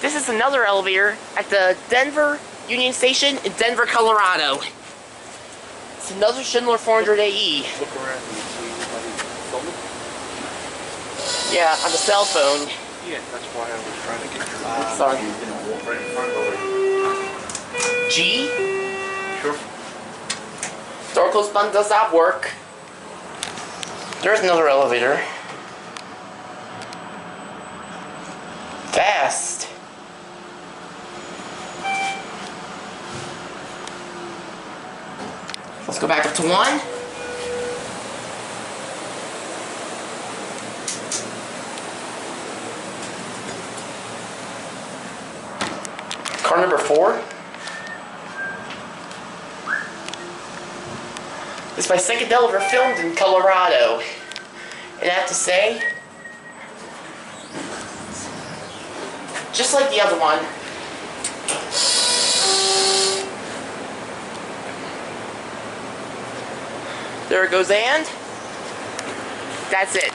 This is another elevator at the Denver Union Station in Denver, Colorado. It's another Schindler 400 AE. Look around and see anybody filming. Yeah, on the cell phone. Yeah, that's why I was trying to get your Sorry. walk right in front of it. G? Sure. Door close button does not work. There's another elevator. Fast. Let's go back up to 1. Car number 4. This is my second elevator filmed in Colorado. And I have to say, just like the other one, there it goes, and that's it.